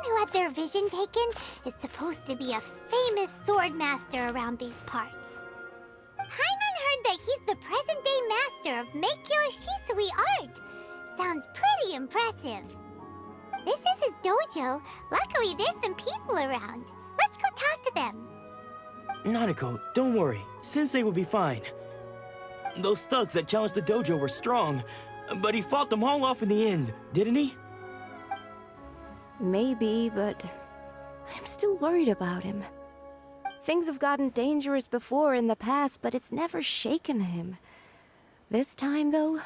who had their vision taken is supposed to be a famous sword master around these parts. Paimon heard that he's the present-day master of Meikyo Shisui art. Sounds pretty impressive. This is his dojo. Luckily, there's some people around. Let's go talk to them. Nanako, don't worry. Sensei will be fine. Those thugs that challenged the dojo were strong, but he fought them all off in the end, didn't he? Maybe, but I'm still worried about him. Things have gotten dangerous before in the past, but it's never shaken him. This time, though...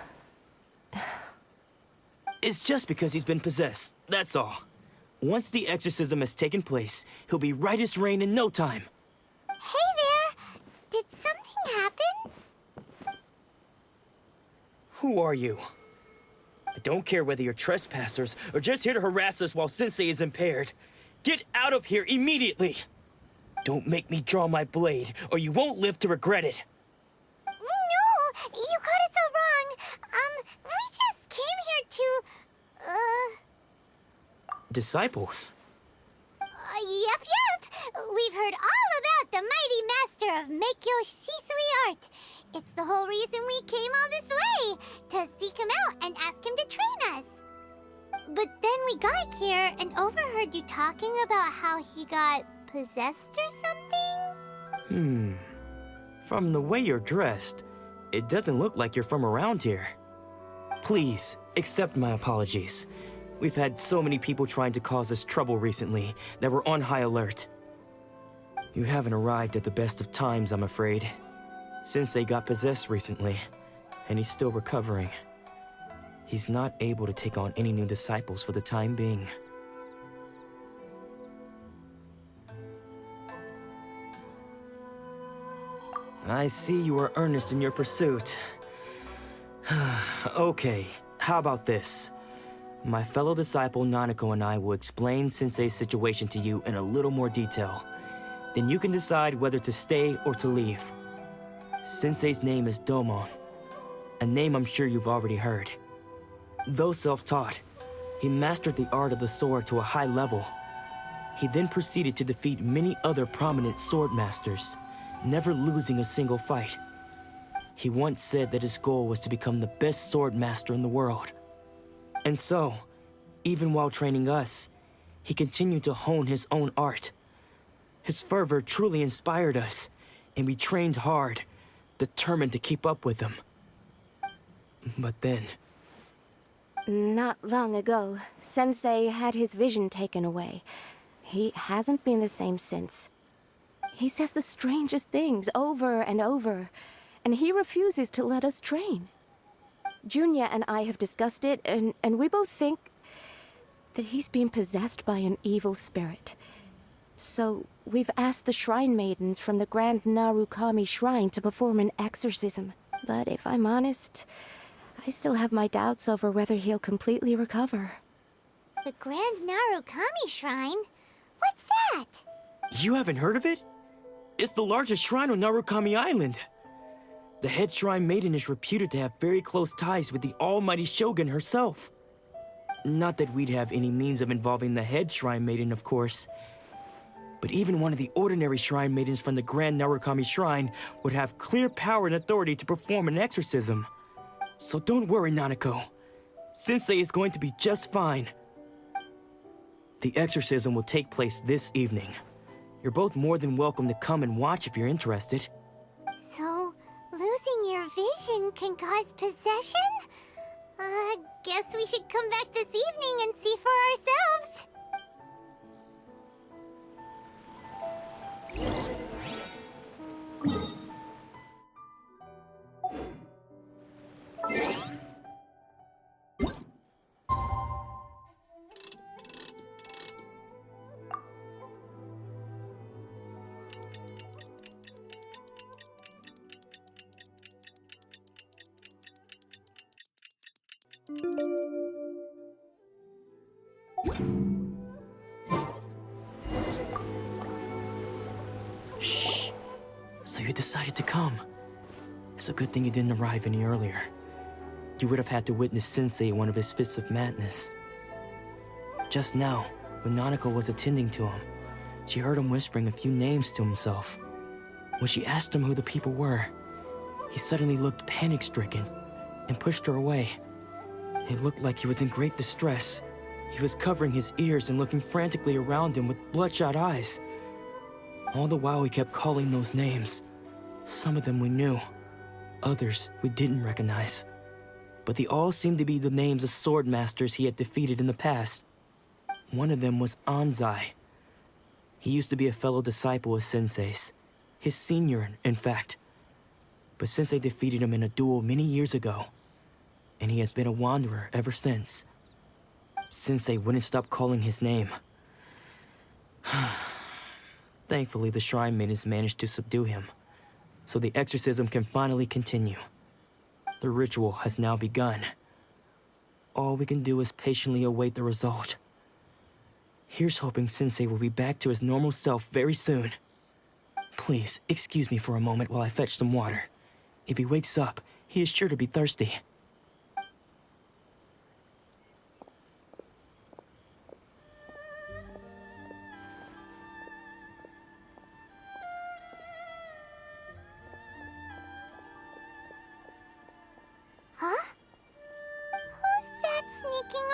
It's just because he's been possessed, that's all. Once the exorcism has taken place, he'll be right as rain in no time. Hey there! Did something happen? Who are you? I don't care whether you're trespassers or just here to harass us while Sensei is impaired. Get out of here immediately! Don't make me draw my blade, or you won't live to regret it. No! You got it so wrong. We just came here to... Disciples? Yep. We've heard all about the mighty master of Meikyo Shisui art. It's the whole reason we came all this way, to seek him out and ask him to train us. But then we got here and overheard you talking about how he got possessed or something? From the way you're dressed, it doesn't look like you're from around here. Please, accept my apologies. We've had so many people trying to cause us trouble recently that we're on high alert. You haven't arrived at the best of times, I'm afraid. Sensei got possessed recently, and he's still recovering. He's not able to take on any new disciples for the time being. I see you are earnest in your pursuit. Okay, how about this? My fellow disciple Nanako and I will explain Sensei's situation to you in a little more detail. Then you can decide whether to stay or to leave. Sensei's name is Domon, a name I'm sure you've already heard. Though self-taught, he mastered the art of the sword to a high level. He then proceeded to defeat many other prominent sword masters, never losing a single fight. He once said that his goal was to become the best sword master in the world. And so, even while training us, he continued to hone his own art. His fervor truly inspired us, and we trained hard, determined to keep up with him. But then... Not long ago, Sensei had his vision taken away. He hasn't been the same since. He says the strangest things over and over, and he refuses to let us train. Junya and I have discussed it, and we both think that he's being possessed by an evil spirit. So we've asked the shrine maidens from the Grand Narukami Shrine to perform an exorcism. But if I'm honest, I still have my doubts over whether he'll completely recover. The Grand Narukami Shrine? What's that? You haven't heard of it? It's the largest shrine on Narukami Island. The head shrine maiden is reputed to have very close ties with the almighty Shogun herself. Not that we'd have any means of involving the head shrine maiden, of course. But even one of the ordinary shrine maidens from the Grand Narukami Shrine would have clear power and authority to perform an exorcism. So don't worry, Nanako. Sensei is going to be just fine. The exorcism will take place this evening. You're both more than welcome to come and watch if you're interested. So, losing your vision can cause possession? Guess we should come back this evening and see for ourselves. Shh. So you decided to come. It's a good thing you didn't arrive any earlier. You would have had to witness Sensei one of his fits of madness. Just now, when Nanako was attending to him, she heard him whispering a few names to himself. When she asked him who the people were, he suddenly looked panic-stricken and pushed her away. It looked like he was in great distress. He was covering his ears and looking frantically around him with bloodshot eyes. All the while he kept calling those names. Some of them we knew, others we didn't recognize. But they all seemed to be the names of sword masters he had defeated in the past. One of them was Anzai. He used to be a fellow disciple of Sensei's, his senior, in fact. But Sensei defeated him in a duel many years ago, and he has been a wanderer ever since. Sensei wouldn't stop calling his name. Thankfully, the Shrine Maidens managed to subdue him, so the exorcism can finally continue. The ritual has now begun. All we can do is patiently await the result. Here's hoping Sensei will be back to his normal self very soon. Please, excuse me for a moment while I fetch some water. If he wakes up, he is sure to be thirsty. Huh? Who's that sneaking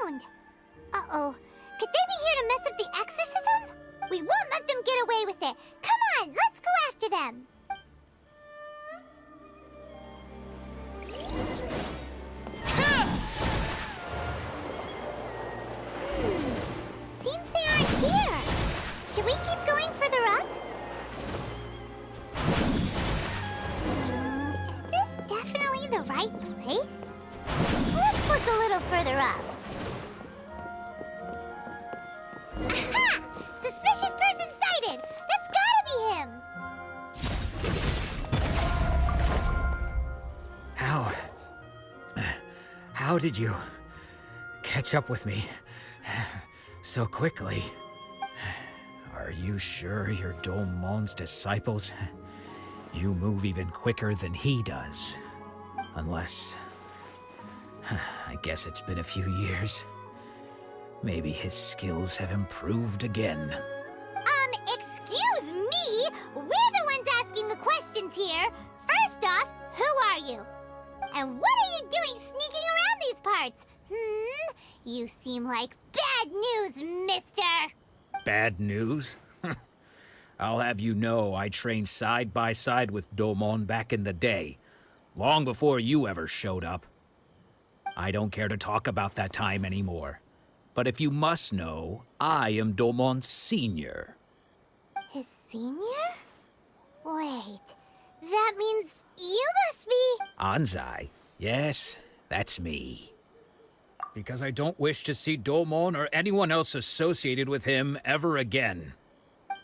around? Uh-oh. Could they be here to mess up the exorcism? We won't let them get away with it. Come on, let's go after them. Seems they aren't here. Should we keep going further up? Is this definitely the right place? Let's look a little further up. Aha! Suspicious person sighted! That's gotta be him! How did you catch up with me so quickly? Are you sure you're Domon's disciples? You move even quicker than he does. Unless... I guess it's been a few years. Maybe his skills have improved again. Excuse me? We're the ones asking the questions here. First off, who are you? And what are you doing sneaking around these parts? You seem like bad news, mister. Bad news? I'll have you know I trained side by side with Domon back in the day, long before you ever showed up. I don't care to talk about that time anymore. But if you must know, I am Domon's senior. His senior? Wait, that means you must be... Anzai? Yes, that's me. Because I don't wish to see Domon or anyone else associated with him ever again.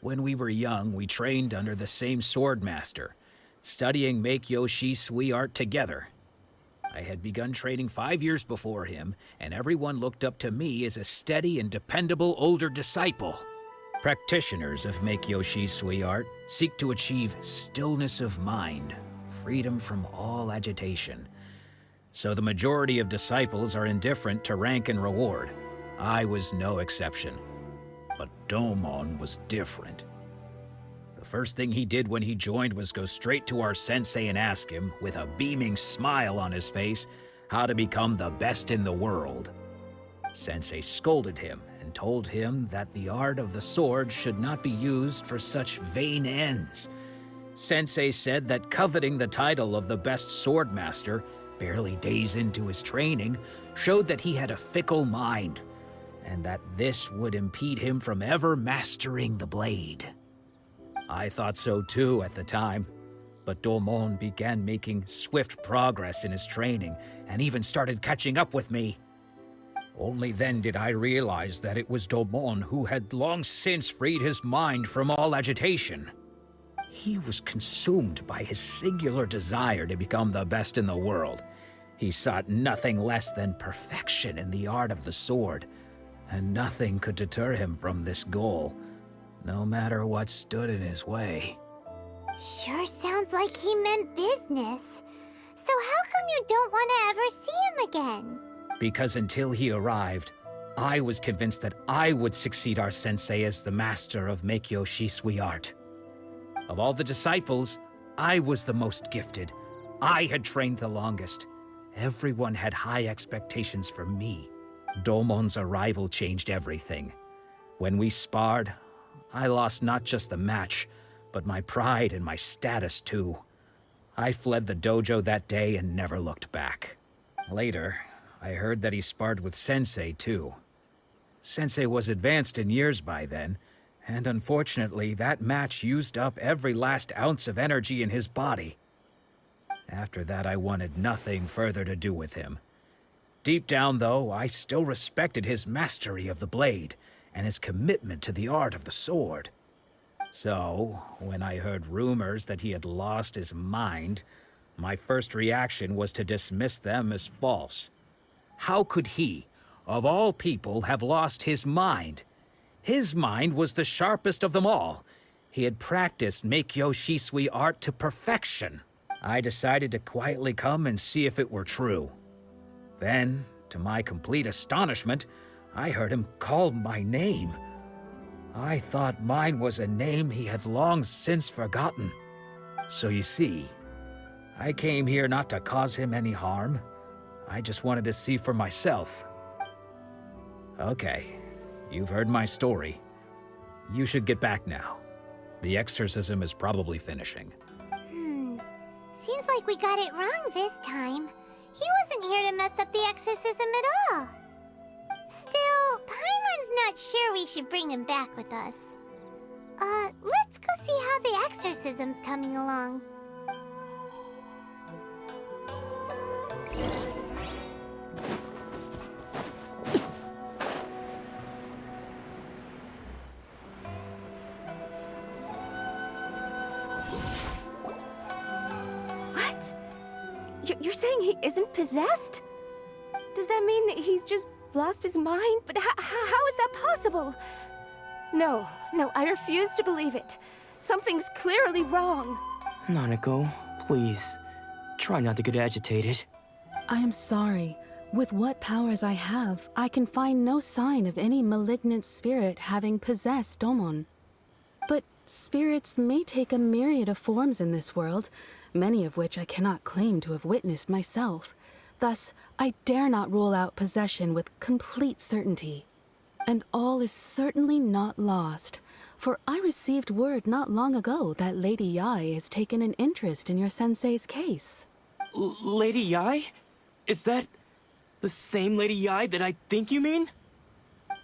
When we were young, we trained under the same sword master, studying Meikyo Shisui art together. I had begun training 5 years before him, and everyone looked up to me as a steady and dependable older disciple. Practitioners of Meikyo Shisui art seek to achieve stillness of mind, freedom from all agitation. So the majority of disciples are indifferent to rank and reward. I was no exception. But Domon was different. The first thing he did when he joined was go straight to our sensei and ask him, with a beaming smile on his face, how to become the best in the world. Sensei scolded him and told him that the art of the sword should not be used for such vain ends. Sensei said that coveting the title of the best sword master, barely days into his training, showed that he had a fickle mind, and that this would impede him from ever mastering the blade. I thought so too at the time, but Domon began making swift progress in his training and even started catching up with me. Only then did I realize that it was Domon who had long since freed his mind from all agitation. He was consumed by his singular desire to become the best in the world. He sought nothing less than perfection in the art of the sword, and nothing could deter him from this goal, no matter what stood in his way. Sure sounds like he meant business. So how come you don't want to ever see him again? Because until he arrived, I was convinced that I would succeed our sensei as the master of Meikyo Shisui art. Of all the disciples, I was the most gifted. I had trained the longest. Everyone had high expectations for me. Domon's arrival changed everything. When we sparred, I lost not just the match, but my pride and my status too. I fled the dojo that day and never looked back. Later, I heard that he sparred with Sensei too. Sensei was advanced in years by then, and unfortunately that match used up every last ounce of energy in his body. After that, I wanted nothing further to do with him. Deep down, though, I still respected his mastery of the blade and his commitment to the art of the sword. So, when I heard rumors that he had lost his mind, my first reaction was to dismiss them as false. How could he, of all people, have lost his mind? His mind was the sharpest of them all. He had practiced Meikyo Shisui art to perfection. I decided to quietly come and see if it were true. Then, to my complete astonishment, I heard him call my name. I thought mine was a name he had long since forgotten. So you see, I came here not to cause him any harm. I just wanted to see for myself. Okay, you've heard my story. You should get back now. The exorcism is probably finishing. Seems like we got it wrong this time. He wasn't here to mess up the exorcism at all. Still, Paimon's not sure we should bring him back with us. Let's go see how the exorcism's coming along. What? You're saying he isn't possessed? Does that mean he's just lost his mind? But how is that possible? No, I refuse to believe it. Something's clearly wrong. Nanako, please. Try not to get agitated. I am sorry. With what powers I have, I can find no sign of any malignant spirit having possessed Domon. But spirits may take a myriad of forms in this world, many of which I cannot claim to have witnessed myself. Thus, I dare not rule out possession with complete certainty. And all is certainly not lost, for I received word not long ago that Lady Yae has taken an interest in your sensei's case. Lady Yae? Is that the same Lady Yae that I think you mean?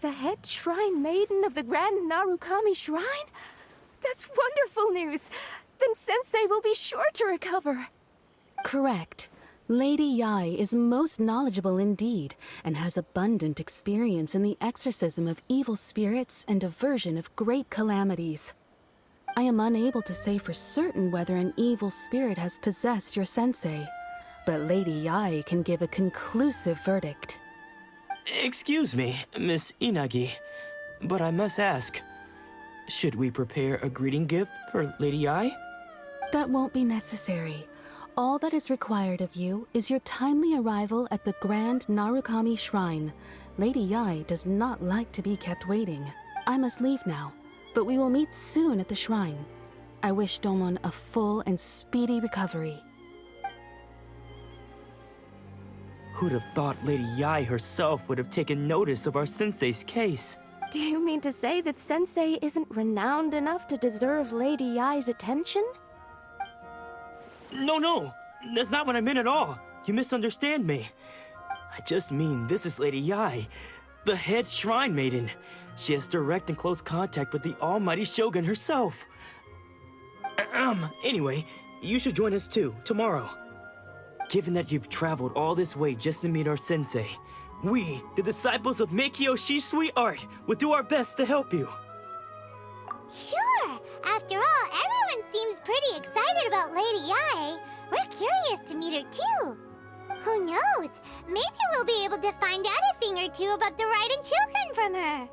The head shrine maiden of the Grand Narukami Shrine? That's wonderful news! Then Sensei will be sure to recover. Correct. Lady Yae is most knowledgeable indeed, and has abundant experience in the exorcism of evil spirits and aversion of great calamities. I am unable to say for certain whether an evil spirit has possessed your sensei, but Lady Yae can give a conclusive verdict. Excuse me, Miss Inagi, but I must ask, should we prepare a greeting gift for Lady Yae? That won't be necessary. All that is required of you is your timely arrival at the Grand Narukami Shrine. Lady Yae does not like to be kept waiting. I must leave now, but we will meet soon at the shrine. I wish Domon a full and speedy recovery. Who'd have thought Lady Yae herself would have taken notice of our sensei's case? Do you mean to say that Sensei isn't renowned enough to deserve Lady Yae's attention? No, that's not what I meant at all. You misunderstand me. I just mean this is Lady Yae, the head shrine maiden. She has direct and close contact with the almighty Shogun herself. Anyway, you should join us too, tomorrow. Given that you've traveled all this way just to meet our sensei, we, the disciples of Meikyo Shisui art, will do our best to help you. Sure! After all, everyone seems pretty excited about Lady Yae. We're curious to meet her too. Who knows? Maybe we'll be able to find out a thing or two about the Raiden Shogun from her.